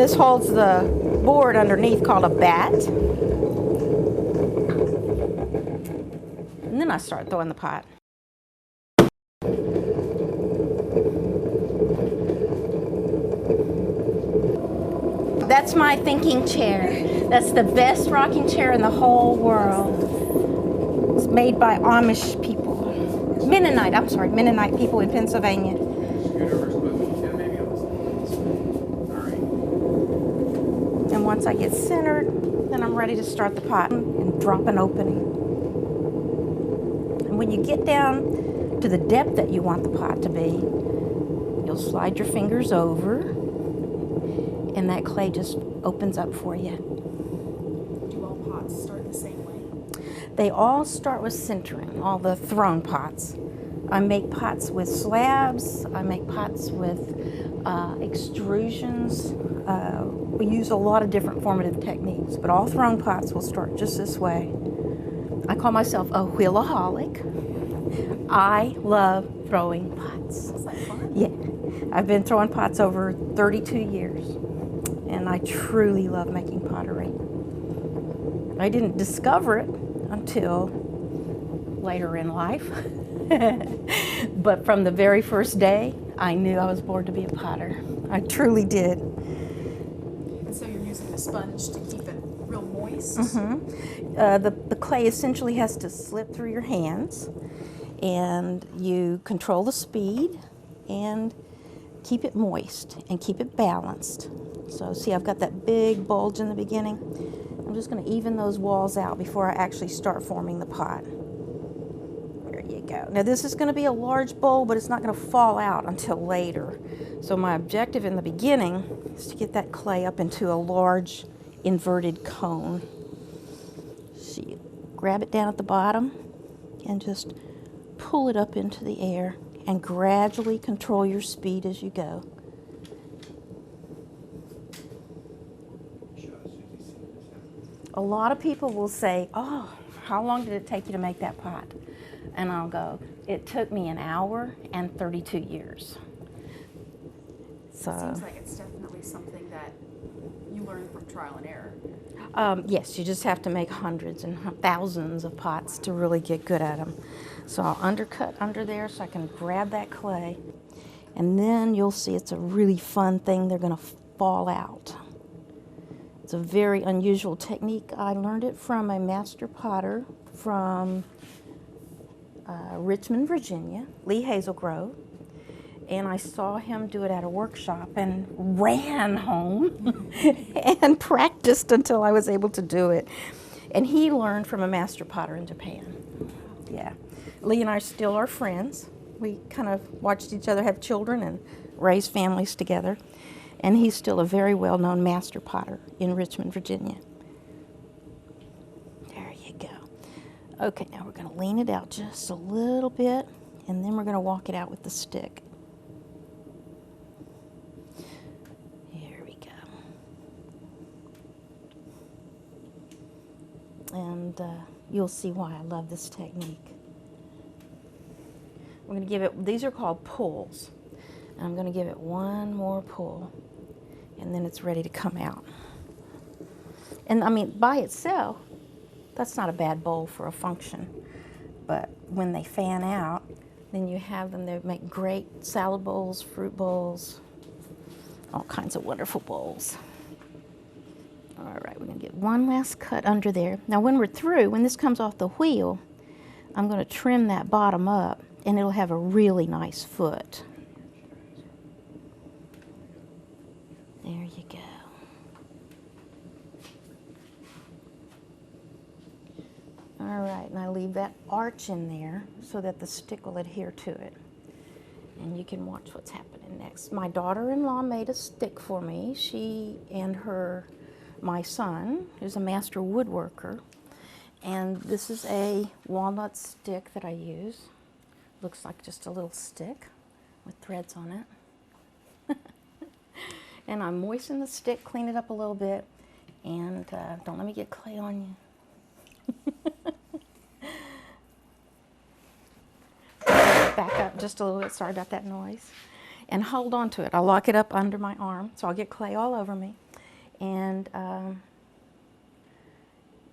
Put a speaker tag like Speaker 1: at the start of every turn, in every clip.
Speaker 1: this holds the board underneath called a bat. And then I start throwing the pot. That's my thinking chair. That's the best rocking chair in the whole world. It's made by Amish people. Mennonite people in Pennsylvania. And once I get centered, then I'm ready to start the pot and drop an opening. And when you get down to the depth that you want the pot to be, you'll slide your fingers over, and that clay just opens up for you.
Speaker 2: Do all pots start the same way?
Speaker 1: They all start with centering, all the throne pots. I make pots with slabs, I make pots with extrusions. We use a lot of different formative techniques, but all throne pots will start just this way. I call myself a wheelaholic. I love throwing pots.
Speaker 2: Is that fun?
Speaker 1: Yeah, I've been throwing pots over 32 years, and I truly love making pottery. I didn't discover it until later in life, but from the very first day, I knew I was born to be a potter. I truly did.
Speaker 2: And so you're using the sponge to keep it real moist?
Speaker 1: Mm-hmm. The clay essentially has to slip through your hands, and you control the speed and keep it moist and keep it balanced. So see, I've got that big bulge in the beginning. I'm just going to even those walls out before I actually start forming the pot. There you go. Now this is going to be a large bowl, but it's not going to fall out until later. So my objective in the beginning is to get that clay up into a large inverted cone. So you grab it down at the bottom and just pull it up into the air and gradually control your speed as you go. A lot of people will say, "Oh, how long did it take you to make that pot?" And I'll go, "It took me an hour and 32 years." So
Speaker 2: It seems like it's definitely something that you learn from trial and error.
Speaker 1: Yes, you just have to make hundreds and thousands of pots to really get good at them. So I'll undercut under there so I can grab that clay, and then you'll see it's a really fun thing. They're going to fall out. It's a very unusual technique. I learned it from a master potter from Richmond, Virginia, Lee Hazelgrove. And I saw him do it at a workshop and ran home and practiced until I was able to do it. And he learned from a master potter in Japan. Yeah. Lee and I still are friends. We kind of watched each other have children and raise families together. And he's still a very well-known master potter in Richmond, Virginia. There you go. Okay, now we're going to lean it out just a little bit, and then we're going to walk it out with the stick. Here we go. And you'll see why I love this technique. We're going to give it, these are called pulls. And I'm going to give it one more pull, and then it's ready to come out. And I mean, by itself, that's not a bad bowl for a function. But when they fan out, then you have them, they make great salad bowls, fruit bowls, all kinds of wonderful bowls. All right, we're going to get one last cut under there. Now when we're through, when this comes off the wheel, I'm going to trim that bottom up, and it'll have a really nice foot. There you go. All right, and I leave that arch in there so that the stick will adhere to it. And you can watch what's happening next. My daughter-in-law made a stick for me. She and my son, who's a master woodworker. And this is a walnut stick that I use. Looks like just a little stick with threads on it. And I moisten the stick, clean it up a little bit, and don't let me get clay on you. Back up just a little bit, sorry about that noise. And hold on to it. I'll lock it up under my arm, so I'll get clay all over me. And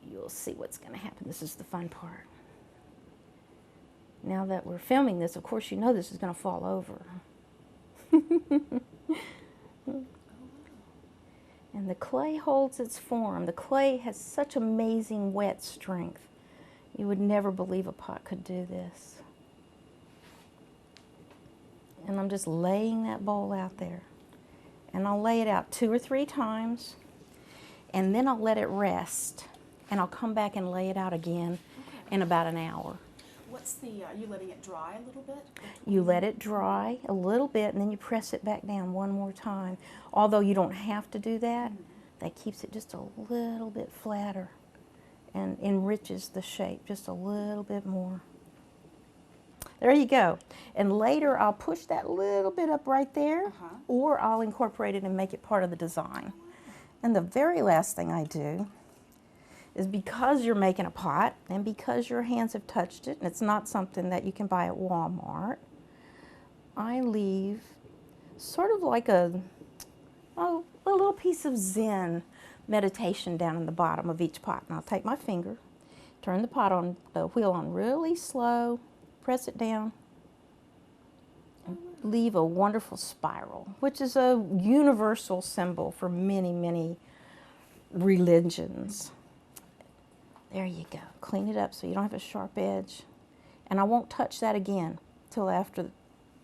Speaker 1: you'll see what's going to happen. This is the fun part. Now that we're filming this, of course, you know this is going to fall over. And the clay holds its form. The clay has such amazing wet strength. You would never believe a pot could do this. And I'm just laying that bowl out there. And I'll lay it out 2 or 3 times, and then I'll let it rest. And I'll come back and lay it out again in about an hour.
Speaker 2: What's the, are you letting it dry a little bit?
Speaker 1: You let it dry a little bit, and then you press it back down one more time. Although you don't have to do that, that keeps it just a little bit flatter and enriches the shape just a little bit more. There you go. And later I'll push that little bit up right there, or I'll incorporate it and make it part of the design. And the very last thing I do is, because you're making a pot and because your hands have touched it, and it's not something that you can buy at Walmart, I leave sort of like a little piece of Zen meditation down in the bottom of each pot. And I'll take my finger, turn the pot on, the wheel on really slow, press it down, and leave a wonderful spiral, which is a universal symbol for many, many religions. There you go. Clean it up so you don't have a sharp edge. And I won't touch that again till after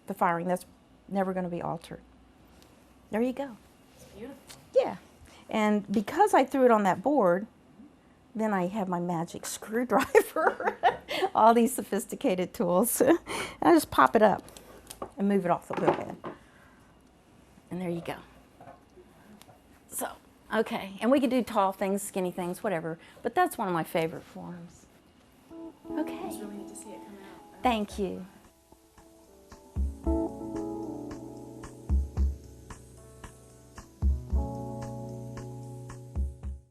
Speaker 1: the firing. That's never going to be altered. There you go.
Speaker 2: It's beautiful.
Speaker 1: Yeah. And because I threw it on that board, then I have my magic screwdriver, all these sophisticated tools. And I just pop it up and move it off the wheel bed. And there you go. So, okay. And we could do tall things, skinny things, whatever. But that's one of my favorite forms. Okay.
Speaker 2: It's really neat to see it come out.
Speaker 1: Thank you.